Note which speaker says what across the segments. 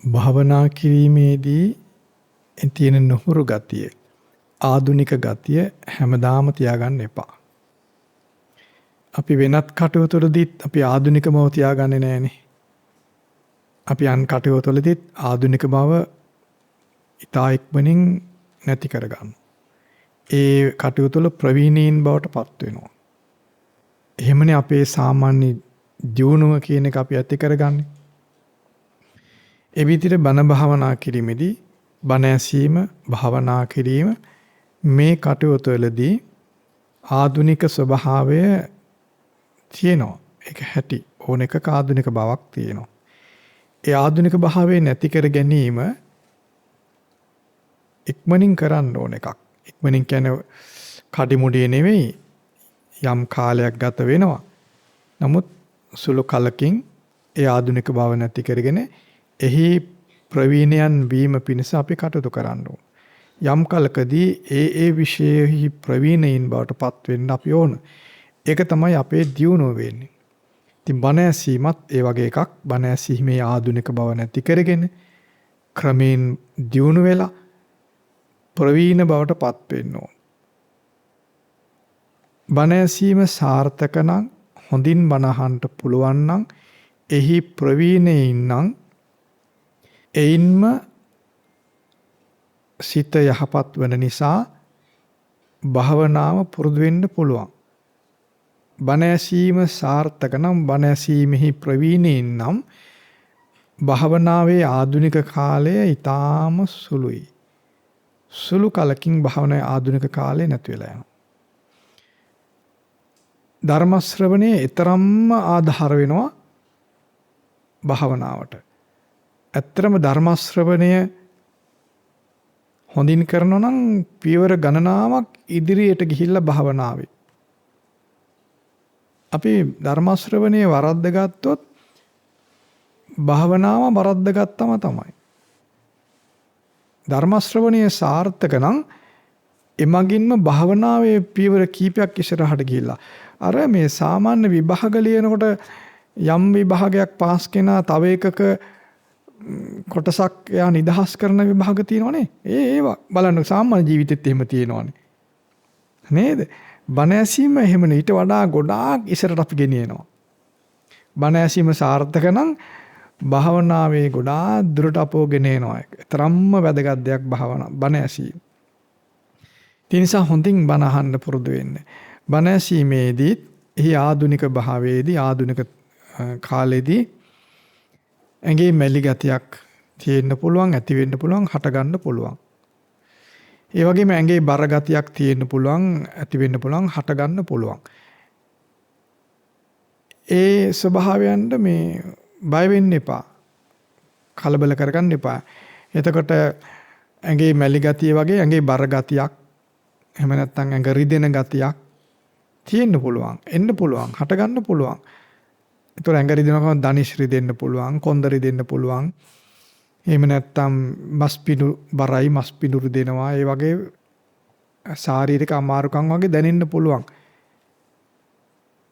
Speaker 1: භාවනා කිරීමේදී තියෙන නුහුරු ගතිය, ආධුනික ගතිය හැමදාම තියාගන්න එපා. අපි වෙනත් කටයුතුවලදීත් අපි ආධුනික බව තියාගන්නේ නැහනේ. අපි අන් කටයුතුවලදීත් ආධුනික බව ඉතා ඉක්මනින් නැති කරගන්නවා. ඒ කටයුතුවල ප්‍රවීණීන් බවට පත් වෙනවා. එහෙමනේ අපේ සාමාන්‍ය දියුණුව කියන එක අපි ඇති කරගන්නේ. ඒ විදිහට බණ භාවනා කිරීමේදී බණ ඇසීම, භාවනා කිරීම මේ කටයුතුවලදී ආධුනික ස්වභාවය තියෙනවා. ඒක හැටි ඕන එකක ආධුනික බවක් තියෙනවා. ඒ ආධුනික භාවය නැති කර ගැනීම ඉක්මනින් කරන්න ඕන එකක්. ඉක්මනින් කියන්නේ කඩිමුඩිය නෙවෙයි, යම් කාලයක් ගත වෙනවා. නමුත් සුළු කලකින් ඒ ආධුනික බව නැති කරගෙන එහි ප්‍රවීණයන් වීම පිණිස අපි කටයුතු කරන්න ඕන. යම් කලකදී ඒ විශේෂෙහි ප්‍රවීණයින් බවට පත් වෙන්න අපි ඕන. ඒක තමයි අපේ දියුණුව වෙන්නේ. ඉතින් බණ ඇසීමත් ඒ වගේ එකක්. බණ ඇසීමේ ආධුනික බව නැති කරගෙන ක්‍රමයෙන් දියුණු වෙලා ප්‍රවීණ බවට පත් වෙන්න ඕන. බණ ඇසීම සාර්ථක නම්, හොඳින් බණ අහන්න පුළුවන් නම්, එහි ප්‍රවීණයින් නම් එයින්ම සිත යහපත් වෙන නිසා භාවනාව පුරුදු වෙන්න පුළුවන්. බණ ඇසීම සාර්ථක නම්, බණ ඇසීමෙහි ප්‍රවීණයින් නම් භාවනාවේ ආධුනික කාලය ඊටාම සුළුයි. සුළු කලකින් භාවනාවේ ආධුනික කාලය නැති වෙලා යනවා. ධර්ම ශ්‍රවණයේ ඊතරම්ම ආධාර වෙනවා භාවනාවට. ඇත්තටම ධර්ම ශ්‍රවණය හොඳින් කරනවා නම් පියවර ගණනාවක් ඉදිරියට ගිහිල්ලා භාවනාවේ. අපි ධර්ම ශ්‍රවණයේ වරද්ද ගත්තොත් භාවනාව වරද්ද ගත්තම තමයි. ධර්ම ශ්‍රවණයේ සාර්ථක නම් එමගින්ම භාවනාවේ පියවර කීපයක් ඉස්සරහට ගිහිල්ලා අර මේ සාමාන්‍ය විභාග ලියනකොට යම් විභාගයක් පාස් කෙනා තව එකක කොටසක් යා නිදහස් කරන විභාග තියෙනවනේ. ඒවා බලන්න සාමාන්‍ය ජීවිතෙත් එහෙම තියෙනවනේ. නේද? බණ ඇසීම එහෙම ඊට වඩා ගොඩාක් ඉස්සරට අපි ගෙනියනවා. බණ ඇසීම සාර්ථක නම් භාවනාවේ ගොඩාක් දුරට අපෝ ගෙනියනවා. තරම්ම වැදගත් දෙයක් භාවනා බණ ඇසීම. ඒ නිසා හොඳින් බණ අහන්න පුරුදු වෙන්න. බණ ඇසීමේදී එහි ආධුනික භාවයේදී ආධුනික කාලෙදී ඇඟේ මැලි ගතියක් තියෙන්න පුළුවන්, ඇති වෙන්න පුළුවන්, හට ගන්න පුළුවන්. ඒ වගේම ඇඟේ බර ගතියක් තියෙන්න පුළුවන්, ඇති වෙන්න පුළුවන්, හට ගන්න පුළුවන්. ඒ ස්වභාවයන්ට මේ බය වෙන්න එපා. කලබල කරගන්න එපා. එතකොට ඇඟේ මැලි ගතිය වගේ ඇඟේ බර ගතියක්, එහෙම නැත්නම් ඇඟ රිදෙන ගතියක් තියෙන්න පුළුවන්, එන්න පුළුවන්, හට ගන්න පුළුවන්. ඒතර ඇඟ රිදෙනකම දනිස් රිදෙන්න පුළුවන්, කොන්ද රිදෙන්න පුළුවන්. එහෙම නැත්නම් මස් පිඩු බරයි, මස් පිඩු රිදෙනවා. ඒ වගේ ශාරීරික අමාරුකම් වගේ දැනෙන්න පුළුවන්.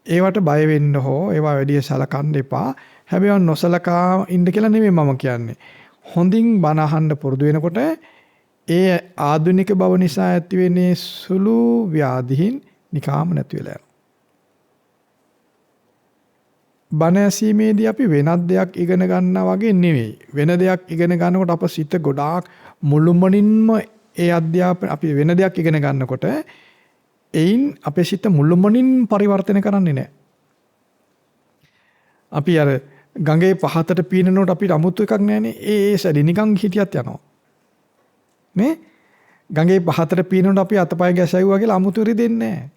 Speaker 1: ඒවට බය වෙන්න හෝ ඒවා වැඩි සලකන්න එපා. හැබැයි නොසලකා ඉන්න කියලා නෙමෙයි මම කියන්නේ. හොඳින් බණ අහන්න පුරුදු වෙනකොට ඒ ආධුනික බව නිසා ඇතිවෙන්නේ සුළු ව්‍යාධීන් නිකාම නැති වෙලා යනවා. බණ ඇසීමේදී අපි වෙනත් දෙයක් ඉගෙන ගන්නා වගේ නෙවෙයි. වෙන දෙයක් ඉගෙන ගන්නකොට අප සිත ගොඩාක් මුළුමනින්ම ඒ අධ්‍යාපන අපි වෙන දෙයක් ඉගෙන ගන්නකොට එයින් අපේ සිත මුළුමනින් පරිවර්තනය කරන්නේ නැහැ. අපි අර ගඟේ පහතට පීනනකොට අපිට අමුතු එකක් නැහැනේ. ඒ සැරේ නිකන් හිටියත් යනවා. නේ? ගඟේ පහතට පීනනකොට අපි අතපය ගැසෙව්වා කියලා අමුතු රිදෙන්නේ නැහැ.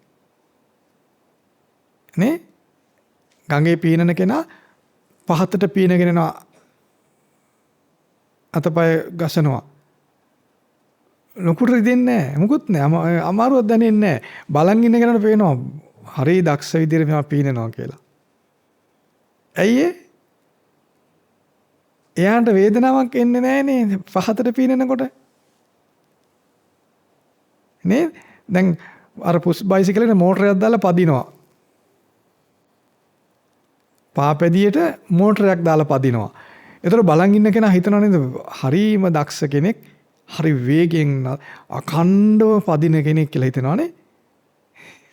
Speaker 1: නේ? ගඟේ පීනන කෙනා පහතට පීනගෙන යනවා, අතපය ගසනවා. ලොකුට රිදෙන්නේ නැහැ. මුකුත් නැහැ. අමාරුවක් දැනෙන්නේ නැහැ. බලන් ඉන්න කෙනාට පේනවා හරි දක්ෂ විදිහට මෙයා පීනනවා කියලා. ඇයි එයාට වේදනාවක් එන්නේ නැහනේ පහතට පීනනකොට. නේ? දැන් අර පුස් බයිසිකලෙට මෝටරයක් දාලා පදිනවා. පාපැදියට මෝටරයක් දාලා පදිනවා. ඒතර බලන් ඉන්න කෙනා හිතනවා නේද හරීම දක්ෂ කෙනෙක්, හරි වේගෙන් අඛණ්ඩව පදින කෙනෙක් කියලා හිතනවානේ.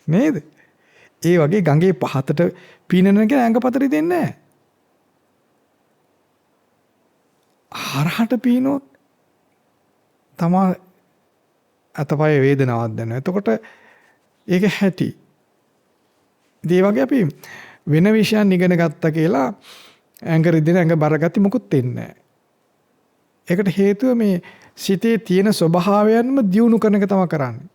Speaker 1: නේද? ඒ වගේ ගඟේ පහතට පීනන කෙනා ඇඟපතට දෙන්නේ නැහැ. හරහට පීනොත් තමා අතපය වේදනාවක් දැනෙනවා. එතකොට ඒක හැටි. ඒ වගේ අපි වෙන විෂයන් ඉගෙන ගත්තා කියලා ඇඟ රිදෙන ඇඟ බරගති මොකුත් වෙන්නේ නැහැ. ඒකට හේතුව මේ සිතේ තියෙන ස්වභාවයන්ම දියුණු කරන එක තමයි කරන්නේ.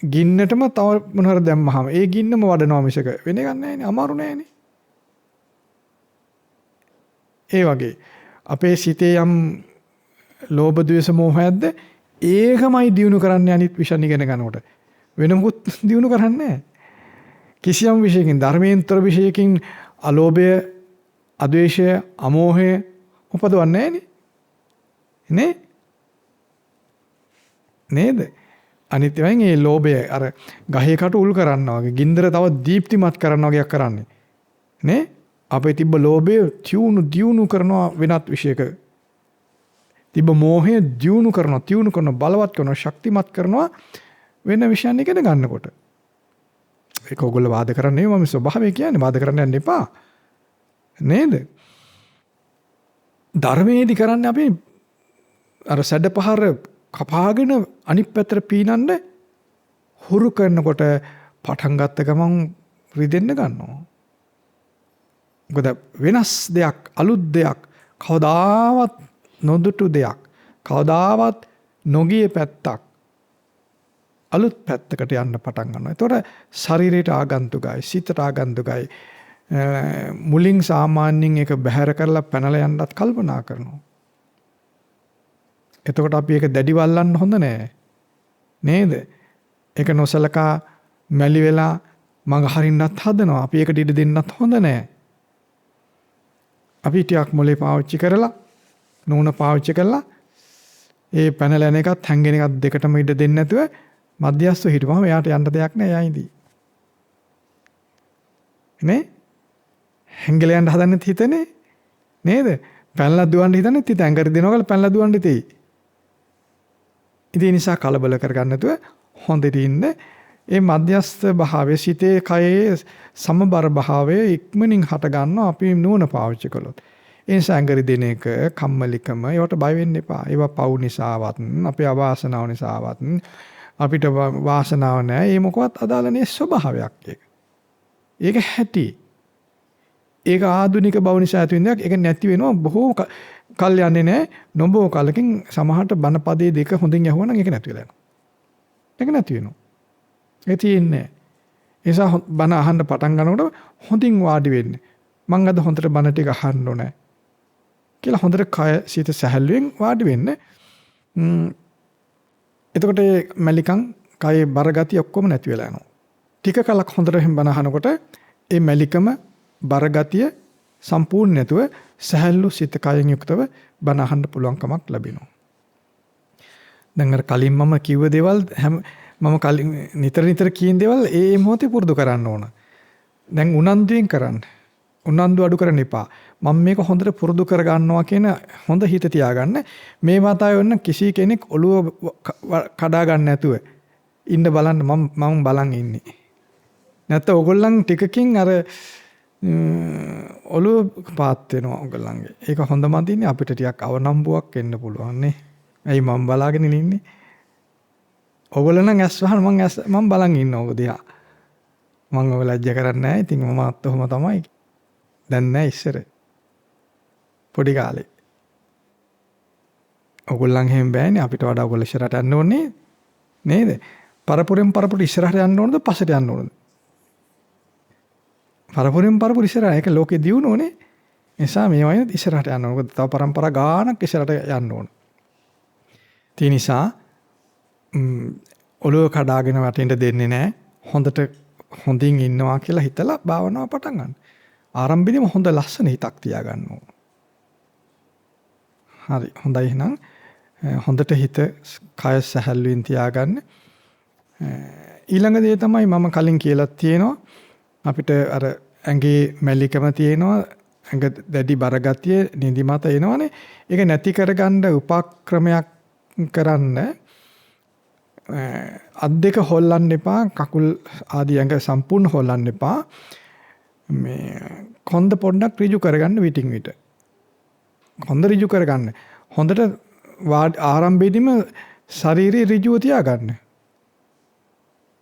Speaker 1: ගින්නටම තව මොන හරි දැම්මහම ඒ ගින්නම වඩනවා මිසක වෙන එකක් නැහැනේ. අමාරු නැහැනේ. ඒ වගේ අපේ සිතේ යම් ලෝභ ද්වේෂ මෝහයක්ද ඒකමයි දියුණු කරන්නේ අනිත් විෂයන් ඉගෙන ගන්නකොට. වෙන මොකුත් දියුණු කරන්නේ නැහැ. කිසියම් විෂයකින් ධර්මයෙන්තර විෂයකින් අලෝභය, අද්වේෂය, අමෝහය උපදවන්නේ නැහැනේ. නේද? අනිත් වයින් ඒ ලෝභය අර ගහේ කට උල් කරනවා වගේ ගින්දර තව දීප්තිමත් කරනවා වගේ කරන්නේ. නේ? අපේ තිබ්බ ලෝභය දියුණු කරනවා වෙනත් විෂයක. තිබ්බ මෝහය දියුණු කරනවා බලවත් කරනවා ශක්තිමත් කරනවා වෙන විෂයන් ඉගෙන ගන්නකොට. ඒක ඔයගොල්ලෝ වාද කරන්නේ මම ස්වභාවය කියන්නේ වාද කරන්න යන්න එපා. නේද? ධර්මයේදී කරන්නේ අපි අර සැඩපහර කපාගෙන අනිත් පැත්තට පීනන්න හුරු කරනකොට පටන් ගත්ත ගමන් රිදෙන්න ගන්නවා. මොකද වෙනස් දෙයක්, අලුත් දෙයක්, කවදාවත් නොදුටු දෙයක්, කවදාවත් නොගිය පැත්තක් අලුත් පැත්තකට යන්න පටන් ගන්නවා. ඒතකොට ශරීරයට ආගන්තුකයි, සිතට ආගන්තුකයි. මුලින් සාමාන්‍යයෙන් ඒක බැහැර කරලා පැනලා යන්නත් කල්පනා කරනවා. එතකොට අපි ඒක දැඩි වල්ලන්න හොඳ නෑ. නේද? ඒක නොසලකා මැලි වෙලා මඟ හරින්නත් හදනවා. අපි ඒකට ඉඩ දෙන්නත් හොඳ නෑ. අපි ටිකක් මොලේ පාවිච්චි කරලා, නූන පාවිච්චි කරලා ඒ පැනලා යන එකත් හැංගෙන එකත් දෙකටම ඉඩ දෙන්නේ නැතුව මධ්‍යස්ථව හිටපුවම එයාට යන්න දෙයක් නෑ. එයා ඉඳී. නේ? හැංගල යන්න හදන්නෙත් හිතනේ. නේද? පැනලා දුවන්න හිතන්නෙත් හිත ඇඟරි දෙනවල පැනලා දුවන්න ඉතී. ඉතින් නිසා කලබල කරගන්න නැතුව හොඳට ඉන්න. ඒ මධ්‍යස්ථ භාවයේ සිතේ කයේ සමබර භාවයේ ඉක්මනින් හට ගන්නවා අපි නුවණ පාවිච්චි කළොත්. ඒ නිසා ඇඟරි දෙන එක, කම්මැලිකම ඒවට බය වෙන්න එපා. ඒවා පව් නිසාවත්, අපේ අවාසනාව නිසාවත් අපිට වාසනාව නැහැ. ඒ මොකවත් අදාළ නැහැ ස්වභාවයක් ඒක. ඒක හැටි. ඒක ආධුනික බව නිසා ඇති වෙන දෙයක්. ඒක නැති වෙනවා බොහෝ කල් යන්නේ නැහැ. නොබෝ කලකින් සමහරට බණපදයේ දෙක හොඳින් යහුවනම් ඒක නැති වෙලා යනවා. ඒක නැති වෙනවා. ඒ තියෙන්නේ. ඒ නිසා බණ අහන්න පටන් ගන්නකොට හොඳින් වාඩි වෙන්න. මං අද හොඳට බණ ටික අහන්න ඕනේ කියලා හොඳට කය සිත සැහැල්ලුවෙන් වාඩි වෙන්න. එතකොට මැලිකම් කයේ බරගතිය ඔක්කොම නැති වෙලා යනවා. ටික කලක් හොඳට බණ අහනකොට ඒ මැලිකම බරගතිය සම්පූර්ණ නැතුව සැහැල්ලු සිත කයෙන් යුක්තව බණ අහන්න පුළුවන්කමක් ලැබෙනවා. දැන් අර කලින් මම කිව්ව දේවල් මම කලින් නිතර කියන දේවල් ඒ මොහොතේ පුරුදු කරන්න ඕන. දැන් උනන්දුවෙන් කරන්න. උනන්දු අඩු කරන්න එපා. මම මේක හොඳට පුරුදු කර ගන්නවා කියන හොඳ හිත තියාගන්න. මේ මාතාවේ වන්න කිසි කෙනෙක් ඔළුව කඩා ගන්න නැතුව ඉන්න බලන්න මම බලන් ඉන්නේ. නැත්නම් ඕගොල්ලන් ටිකකින් අර ඔළුව පාත් වෙනවා ඔයගොල්ලන්ගේ. ඒක හොඳම දින්නේ අපිට ටිකක් අවනම්බුවක් එන්න පුළුවන් නේ. ඇයි මම බලාගෙන ඉන්නේ? ඔයගොල්ලෝ නම් ඇස් වහන මම බලන් ඉන්නවා ඔබ දිහා. මම ඔය ලැජ්ජ කරන්නේ නැහැ. ඉතින් මමත් ඔහොම තමයි. දැන් නෑ ඉස්සර. පොඩි කාලේ. ඔයගොල්ලන් හැම බෑනේ අපිට වඩා ඔයගොල්ලෝ ඉස්සරහට යන්න ඕනේ නේද? පරපුරෙන් පරපුර ඉස්සරහට යන්න ඕනද පස්සට යන්න ඕනද? පරපුරෙන් පරපුර ඉස්සරහට. ඒක ලෝකේ දියුණුවනේ. නිසා මේ වයින් ඉස්සරහට යන්න ඕන. මොකද තව පරම්පරා ගානක් ඉස්සරහට යන්න ඕන. ඒ නිසා ඔළුව කඩාගෙන වටින්න දෙන්නේ නැහැ. හොඳට හොඳින් ඉන්නවා කියලා හිතලා භාවනාව පටන් ගන්න. ආරම්භයේදීම හොඳ ලස්සන හිතක් තියාගන්න ඕන. හරි හොඳයි එහෙනම් හොඳට හිත කය සැහැල්ලුවෙන් තියාගන්න. ඊළඟ දේ තමයි මම කලින් කියලා තියෙනවා අපිට අර ඇඟේ මැලිකම තියෙනවා ඇඟ දැඩි බරගතිය නිදිමත එනවනේ. ඒක නැති කරගන්න උපක්‍රමයක් කරන්න අත් දෙක හොල්ලන්න එපා, කකුල් ආදී ඇඟ සම්පූර්ණ හොල්ලන්න එපා. මේ කොන්ද පොඩ්ඩක් ඍජු කරගන්න විටින් විට. කොන්ද ඍජු කරගන්න. හොඳට ආරම්භයේදීම ශරීරය ඍජුව තියාගන්න.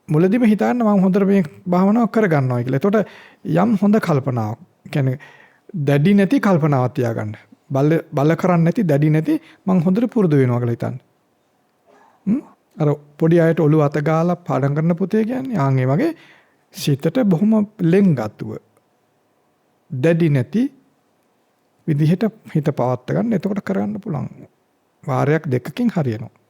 Speaker 1: මුලදීම හිතන්න මම හොඳට මේ භාවනාව කරගන්නවා කියලා. එතකොට යම් හොඳ කල්පනාවක්, කියන්නේ දැඩි නැති කල්පනාවක් තියාගන්න. බල කරන්නේ නැති, දැඩි නැති මම හොඳට පුරුදු වෙනවා කියලා හිතන්න. අර පොඩි අයට ඔළුව අත ගාලා පාඩම් කරන පුතේ කියන්නේ ආන් ඒ වගේ සිතට බොහොම ලෙන්ගත්තුව දැඩි නැති විදිහට හිත පවත්වා ගන්න. එතකොට කරන්න පුළුවන්. වාරයක් දෙකකින් හරියනවා.